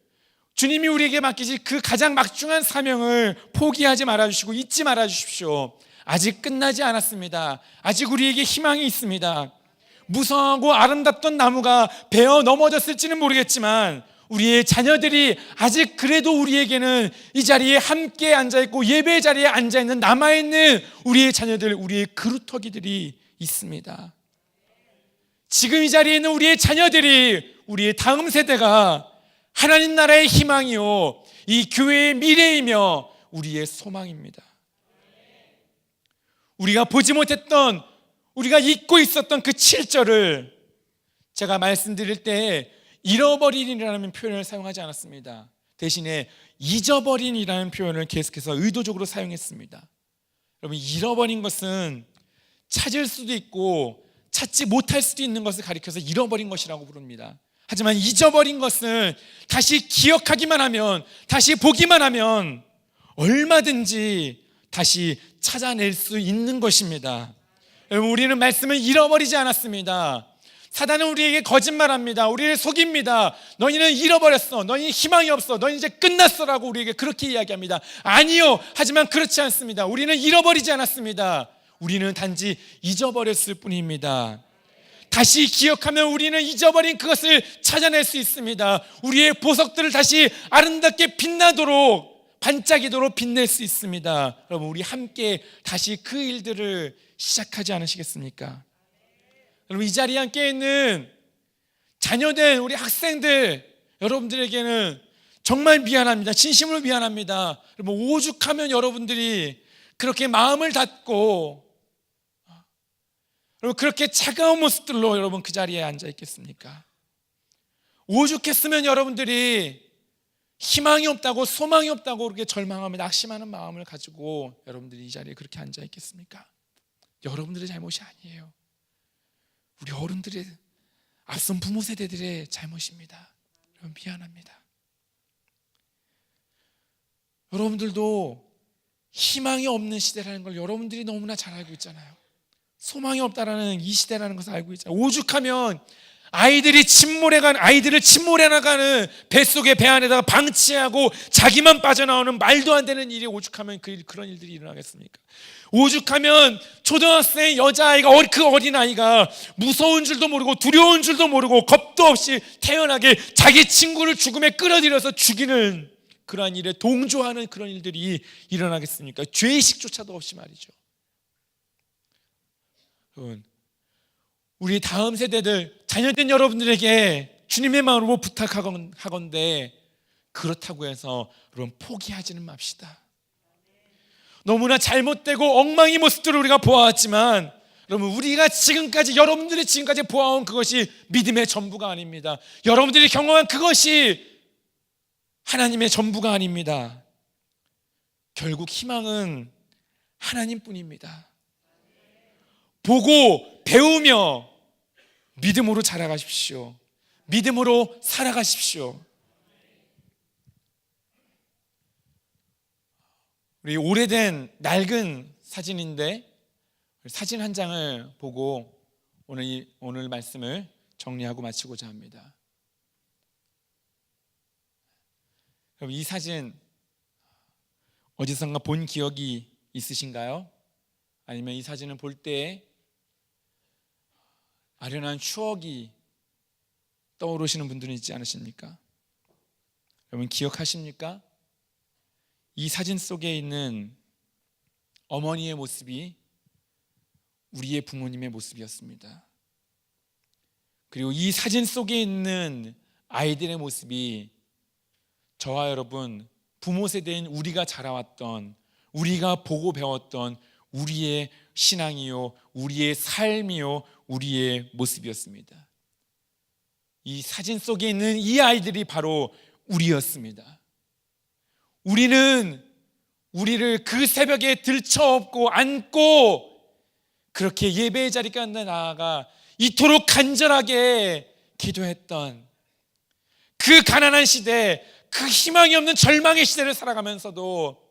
주님이 우리에게 맡기신 그 가장 막중한 사명을 포기하지 말아 주시고 잊지 말아 주십시오. 아직 끝나지 않았습니다. 아직 우리에게 희망이 있습니다. 무성하고 아름답던 나무가 베어 넘어졌을지는 모르겠지만 우리의 자녀들이 아직 그래도 우리에게는 이 자리에 함께 앉아있고 예배 자리에 앉아있는 남아있는 우리의 자녀들, 우리의 그루터기들이 있습니다. 지금 이 자리에 있는 우리의 자녀들이, 우리의 다음 세대가 하나님 나라의 희망이요, 이 교회의 미래이며 우리의 소망입니다. 우리가 보지 못했던, 우리가 잊고 있었던 그 7절을 제가 말씀드릴 때 잃어버린이라는 표현을 사용하지 않았습니다. 대신에 잊어버린이라는 표현을 계속해서 의도적으로 사용했습니다. 여러분, 잃어버린 것은 찾을 수도 있고 찾지 못할 수도 있는 것을 가리켜서 잃어버린 것이라고 부릅니다. 하지만 잊어버린 것은 다시 기억하기만 하면, 다시 보기만 하면 얼마든지 다시 찾아낼 수 있는 것입니다. 여러분, 우리는 말씀을 잃어버리지 않았습니다. 사단은 우리에게 거짓말합니다. 우리를 속입니다. 너희는 잃어버렸어. 너희는 희망이 없어. 너희는 이제 끝났어라고 우리에게 그렇게 이야기합니다. 아니요. 하지만 그렇지 않습니다. 우리는 잃어버리지 않았습니다. 우리는 단지 잊어버렸을 뿐입니다. 다시 기억하면 우리는 잊어버린 그것을 찾아낼 수 있습니다. 우리의 보석들을 다시 아름답게 빛나도록, 반짝이도록 빛낼 수 있습니다. 여러분, 우리 함께 다시 그 일들을 시작하지 않으시겠습니까? 여러분, 이 자리에 함께 있는 자녀된 우리 학생들, 여러분들에게는 정말 미안합니다. 진심으로 미안합니다. 여러분, 오죽하면 여러분들이 그렇게 마음을 닫고, 여러분, 그렇게 차가운 모습들로 여러분 그 자리에 앉아 있겠습니까? 오죽했으면 여러분들이 희망이 없다고, 소망이 없다고 그렇게 절망하며 낙심하는 마음을 가지고 여러분들이 이 자리에 그렇게 앉아 있겠습니까? 여러분들의 잘못이 아니에요. 우리 어른들의, 앞선 부모 세대들의 잘못입니다. 여러분, 미안합니다. 여러분들도 희망이 없는 시대라는 걸 여러분들이 너무나 잘 알고 있잖아요. 소망이 없다라는 이 시대라는 것을 알고 있잖아요. 오죽하면 아이들을 침몰해 나가는 뱃속의 배 안에다가 방치하고 자기만 빠져나오는 말도 안 되는 일이 오죽하면 그런 일들이 일어나겠습니까? 오죽하면 초등학생 여자아이가, 그 어린아이가 무서운 줄도 모르고 두려운 줄도 모르고 겁도 없이 태연하게 자기 친구를 죽음에 끌어들여서 죽이는 그러한 일에 동조하는 그런 일들이 일어나겠습니까? 죄의식조차도 없이 말이죠. 여러분, 우리 다음 세대들, 자녀된 여러분들에게 주님의 마음으로 부탁하건대 그렇다고 해서 여러분 포기하지는 맙시다. 너무나 잘못되고 엉망인 모습들을 우리가 보아왔지만 여러분, 우리가 지금까지, 여러분들이 지금까지 보아온 그것이 믿음의 전부가 아닙니다. 여러분들이 경험한 그것이 하나님의 전부가 아닙니다. 결국 희망은 하나님뿐입니다. 보고 배우며 믿음으로 자라가십시오. 믿음으로 살아가십시오. 우리 오래된 낡은 사진인데 사진 한 장을 보고 오늘 말씀을 정리하고 마치고자 합니다. 그럼 이 사진 어디선가 본 기억이 있으신가요? 아니면 이 사진을 볼 때 아련한 추억이 떠오르시는 분들은 있지 않으십니까? 여러분 기억하십니까? 이 사진 속에 있는 어머니의 모습이 우리의 부모님의 모습이었습니다. 그리고 이 사진 속에 있는 아이들의 모습이 저와 여러분, 부모 세대인 우리가 자라왔던, 우리가 보고 배웠던 우리의 신앙이요, 우리의 삶이요, 우리의 모습이었습니다. 이 사진 속에 있는 이 아이들이 바로 우리였습니다. 우리는 우리를 그 새벽에 들쳐업고 안고 그렇게 예배의 자리까지 나아가 이토록 간절하게 기도했던 그 가난한 시대, 그 희망이 없는 절망의 시대를 살아가면서도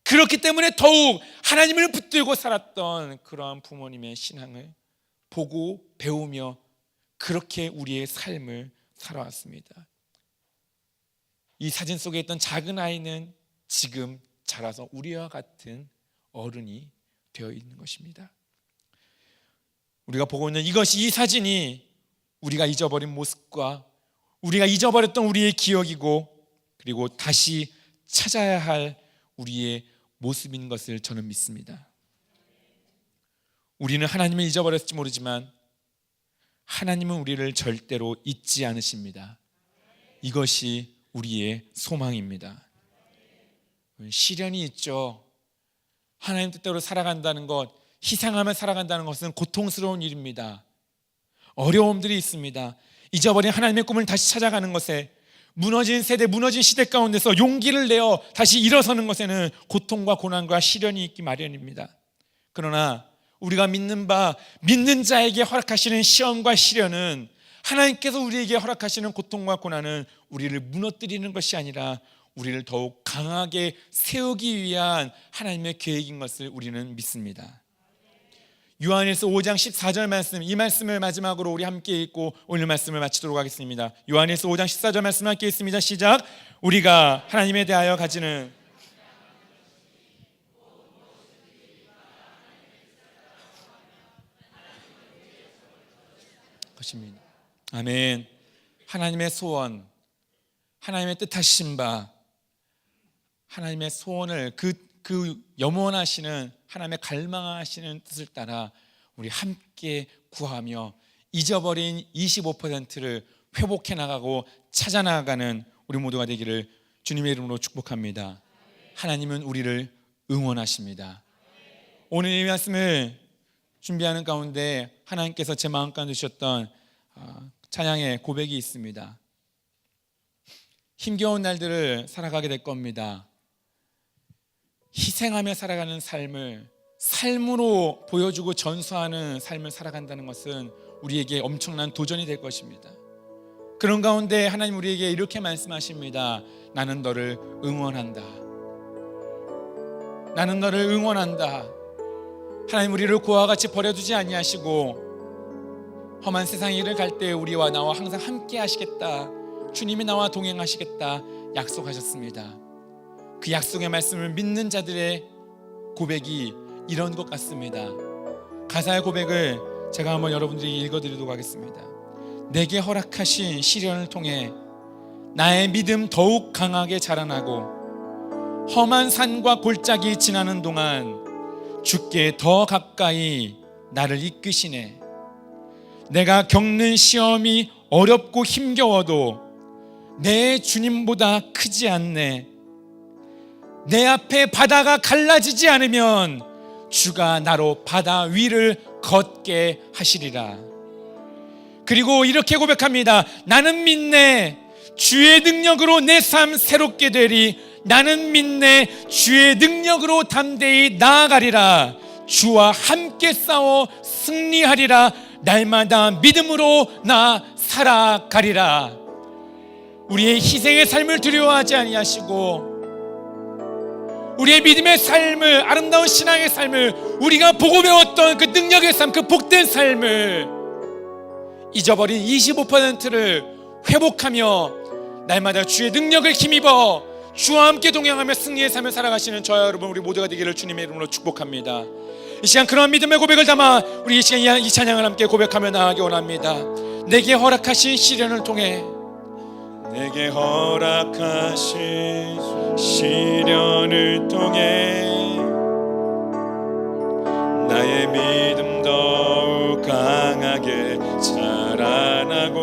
그렇기 때문에 더욱 하나님을 붙들고 살았던 그러한 부모님의 신앙을 보고 배우며 그렇게 우리의 삶을 살아왔습니다. 이 사진 속에 있던 작은 아이는 지금 자라서 우리와 같은 어른이 되어 있는 것입니다. 우리가 보고 있는 이것이, 이 사진이 우리가 잊어버린 모습과 우리가 잊어버렸던 우리의 기억이고, 그리고 다시 찾아야 할 우리의 모습인 것을 저는 믿습니다. 우리는 하나님을 잊어버렸을지 모르지만 하나님은 우리를 절대로 잊지 않으십니다. 이것이 우리의 소망입니다. 시련이 있죠. 하나님 뜻대로 살아간다는 것, 희생하며 살아간다는 것은 고통스러운 일입니다. 어려움들이 있습니다. 잊어버린 하나님의 꿈을 다시 찾아가는 것에, 무너진 세대, 무너진 시대 가운데서 용기를 내어 다시 일어서는 것에는 고통과 고난과 시련이 있기 마련입니다. 그러나 우리가 믿는 자에게 허락하시는 시험과 시련은, 하나님께서 우리에게 허락하시는 고통과 고난은 우리를 무너뜨리는 것이 아니라 우리를 더욱 강하게 세우기 위한 하나님의 계획인 것을 우리는 믿습니다. 요한일서 5장 14절 말씀, 이 말씀을 마지막으로 우리 함께 읽고 오늘 말씀을 마치도록 하겠습니다. 요한일서 5장 14절 말씀 함께 읽습니다. 시작. 우리가 하나님에 대하여 가지는 것입니다. 아멘. 하나님의 소원, 하나님의 뜻하신 바, 하나님의 소원을 그 염원하시는, 하나님의 갈망하시는 뜻을 따라 우리 함께 구하며 잊어버린 25%를 회복해 나가고 찾아 나가는 우리 모두가 되기를 주님의 이름으로 축복합니다. 하나님은 우리를 응원하십니다. 오늘 이 말씀을 준비하는 가운데 하나님께서 제 마음 가운데 주셨던 찬양의 고백이 있습니다. 힘겨운 날들을 살아가게 될 겁니다. 희생하며 살아가는 삶으로 보여주고 전수하는 삶을 살아간다는 것은 우리에게 엄청난 도전이 될 것입니다. 그런 가운데 하나님 우리에게 이렇게 말씀하십니다. 나는 너를 응원한다. 나는 너를 응원한다. 하나님 우리를 고아와 같이 버려두지 아니하시고 험한 세상 일을 갈 때 우리와 나와 항상 함께 하시겠다. 주님이 나와 동행하시겠다 약속하셨습니다. 그 약속의 말씀을 믿는 자들의 고백이 이런 것 같습니다. 가사의 고백을 제가 한번 여러분들에게 읽어드리도록 하겠습니다. 내게 허락하신 시련을 통해 나의 믿음 더욱 강하게 자라나고 험한 산과 골짜기 지나는 동안 주께 더 가까이 나를 이끄시네. 내가 겪는 시험이 어렵고 힘겨워도 내 주님보다 크지 않네. 내 앞에 바다가 갈라지지 않으면 주가 나로 바다 위를 걷게 하시리라. 그리고 이렇게 고백합니다. 나는 믿네. 주의 능력으로 내 삶 새롭게 되리. 나는 믿네. 주의 능력으로 담대히 나아가리라. 주와 함께 싸워 승리하리라. 날마다 믿음으로 나 살아가리라. 우리의 희생의 삶을 두려워하지 아니하시고 우리의 믿음의 삶을, 아름다운 신앙의 삶을, 우리가 보고 배웠던 그 능력의 삶, 그 복된 삶을 잊어버린 25%를 회복하며 날마다 주의 능력을 힘입어 주와 함께 동행하며 승리의 삶을 살아가시는 저와 여러분 우리 모두가 되기를 주님의 이름으로 축복합니다. 이 시간 그러한 믿음의 고백을 담아 우리 이 시간 이 찬양을 함께 고백하며 나아가기 원합니다. 내게 허락하신 시련을 통해, 내게 허락하신 시련을 통해 나의 믿음 더욱 강하게 자라나고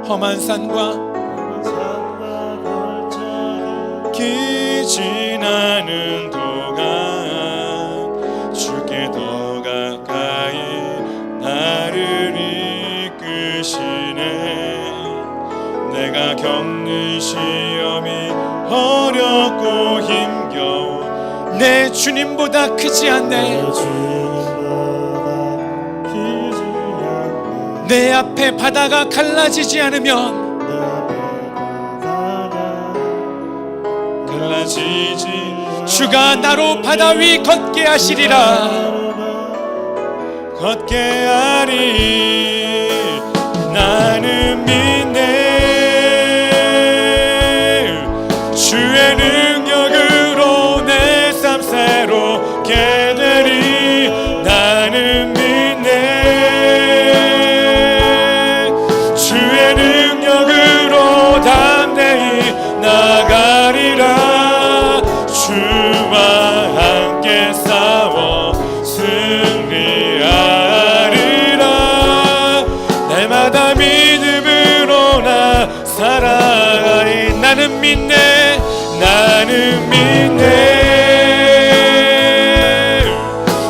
험한 산과 골짜기 지나는 동안 주께 더 가까이 나를 이끄시네. 내가 겪는 시험이 어렵고 힘겨워 내 주님보다 크지 않네. 내 앞에 바다가 갈라지지 않으면 갈라지지 주가 나로 바다 위 걷게 하시리라. 걷게 하리. 나는 믿네. 주의 능력으로 내 삶 새롭게 되리. 나는 믿네. 주의 능력으로 담대히 나가리라. 주와 함께 싸워 승리하리라. 날마다 믿음으로 나 살아가리. 나는 믿네. 나는 믿네.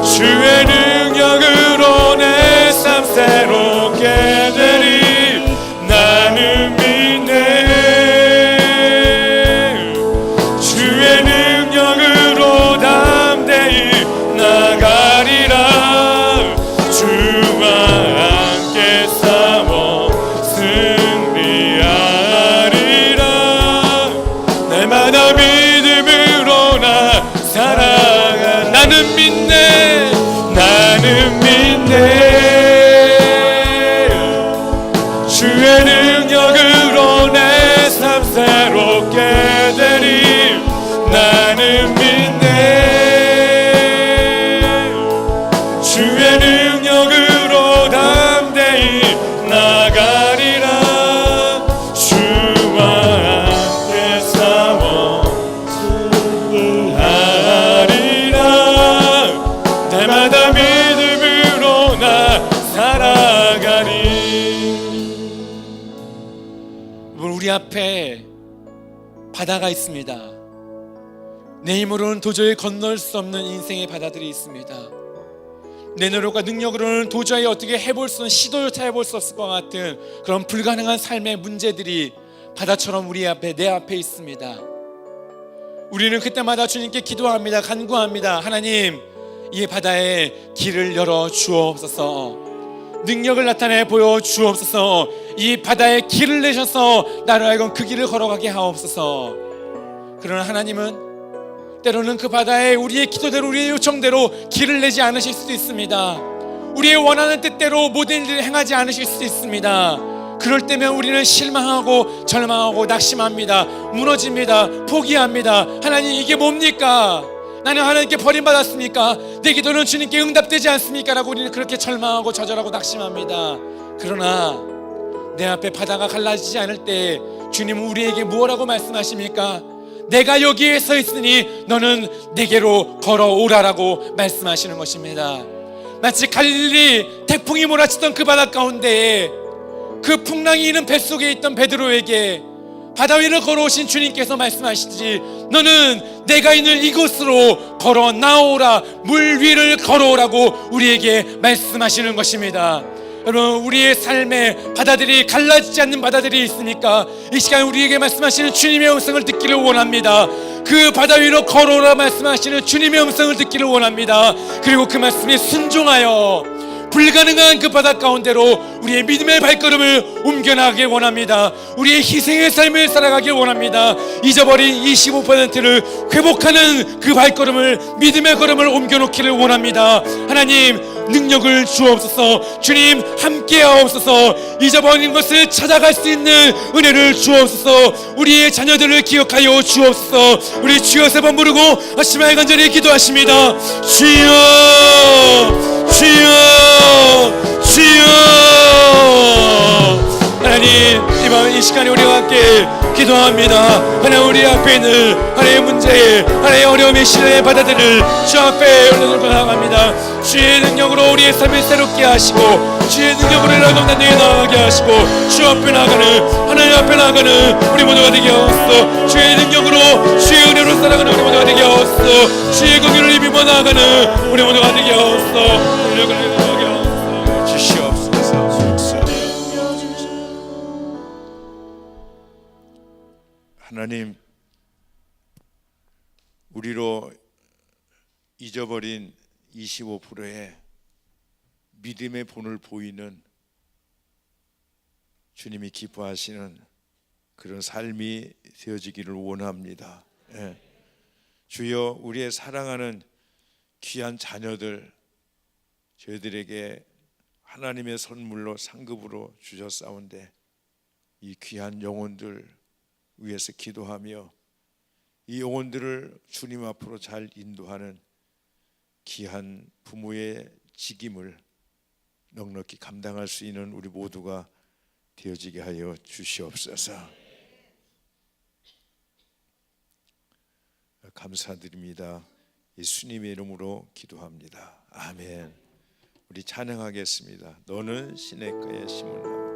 주의 능력으로 내 삶 새롭게 되리. 나는 믿네. 주의 능력으로 담대히 나가리라. 주와 함께 싸워 승리하리라. 날마다 믿음으로 나 살아가. 나는 믿네. 나는 믿네. 주의 능력으로 내 삶 새롭게 되리. 나는 믿네. 주의 능력으로 담대히 나가리라. 주와 함께 싸워 승리하리라. 날마다 믿음으로 나 살아가리. 우리 앞에 바다가 있습니다. 내 힘으로는 도저히 건널 수 없는 인생의 바다들이 있습니다. 내 노력과 능력으로는 도저히 어떻게 해볼 수, 시도조차 해볼 수 없을 것 같은 그런 불가능한 삶의 문제들이 바다처럼 우리 앞에, 내 앞에 있습니다. 우리는 그때마다 주님께 기도합니다. 간구합니다. 하나님, 이 바다에 길을 열어 주옵소서. 능력을 나타내 보여 주옵소서. 이 바다에 길을 내셔서 나를 하여금 그 길을 걸어가게 하옵소서. 그러나 하나님은 때로는 그 바다에 우리의 기도대로, 우리의 요청대로 길을 내지 않으실 수도 있습니다. 우리의 원하는 뜻대로 모든 일을 행하지 않으실 수도 있습니다. 그럴 때면 우리는 실망하고 절망하고 낙심합니다. 무너집니다. 포기합니다. 하나님, 이게 뭡니까? 나는 하나님께 버림받았습니까? 내 기도는 주님께 응답되지 않습니까? 라고 우리는 그렇게 절망하고 좌절하고 낙심합니다. 그러나 내 앞에 바다가 갈라지지 않을 때 주님은 우리에게 무엇라고 말씀하십니까? 내가 여기에 서 있으니 너는 내게로 걸어오라라고 말씀하시는 것입니다. 마치 갈릴리 태풍이 몰아치던 그 바다 가운데에 그 풍랑이 있는 뱃속에 있던 베드로에게 바다 위를 걸어오신 주님께서 말씀하시지, 너는 내가 있는 이곳으로 걸어 나오라, 물 위를 걸어오라고 우리에게 말씀하시는 것입니다. 여러분, 우리의 삶에 바다들이 갈라지지 않는 바다들이 있으니까 이 시간 우리에게 말씀하시는 주님의 음성을 듣기를 원합니다. 그 바다 위로 걸어오라 말씀하시는 주님의 음성을 듣기를 원합니다. 그리고 그 말씀에 순종하여 불가능한 그 바다 가운데로 우리의 믿음의 발걸음을 옮겨나가길 원합니다. 우리의 희생의 삶을 살아가길 원합니다. 잊어버린 25%를 회복하는 그 발걸음을, 믿음의 걸음을 옮겨놓기를 원합니다. 하나님, 능력을 주옵소서. 주님, 함께하옵소서. 잊어버린 것을 찾아갈 수 있는 은혜를 주옵소서. 우리의 자녀들을 기억하여 주옵소서. 우리 주여 세 번 부르고 아침에 간절히 기도하십니다. 주여, 주여, 주여. 하나님, 이번 이 시간에 우리와 함께 기도합니다. 하나님, 우리 앞에 있는 하나님의 문제, 하나님의 어려움의 시련의 바다들을 주 앞에 올려놓고 나아갑니다. 주의 능력으로 우리의 삶을 새롭게 하시고, 주의 능력으로 우리를 건강하게 나아가게 하시고, 주 앞에 나아가는, 하나님 앞에 나아가는 우리 모두가 되게 하옵소서. 주의 능력으로, 주의 은혜로 살아가는 우리 모두가 되게 하옵소서. 주의 공의를 입으며 나아가는 우리 모두가 되게 하옵소서. 주시옵소서. 하나님, 우리로 잊어버린 25%의 믿음의 본을 보이는 주님이 기뻐하시는 그런 삶이 되어지기를 원합니다. 예. 주여, 우리의 사랑하는 귀한 자녀들, 저희들에게 하나님의 선물로 상급으로 주셨사온데 이 귀한 영혼들 위해서 기도하며 이 영혼들을 주님 앞으로 잘 인도하는 귀한 부모의 직임을 넉넉히 감당할 수 있는 우리 모두가 되어지게 하여 주시옵소서. 감사드립니다. 예수님의 이름으로 기도합니다. 아멘. 우리 찬양하겠습니다. 너는 시냇가에 심은 나무.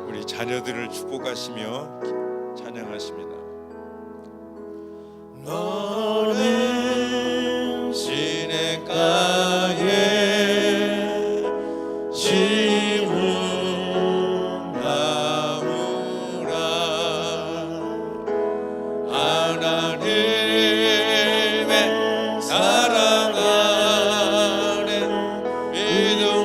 우리 자녀들을 축복하시며 찬양하십니다. 너는 시냇가에 심은 나무라. 하나님의 사랑 안에 믿음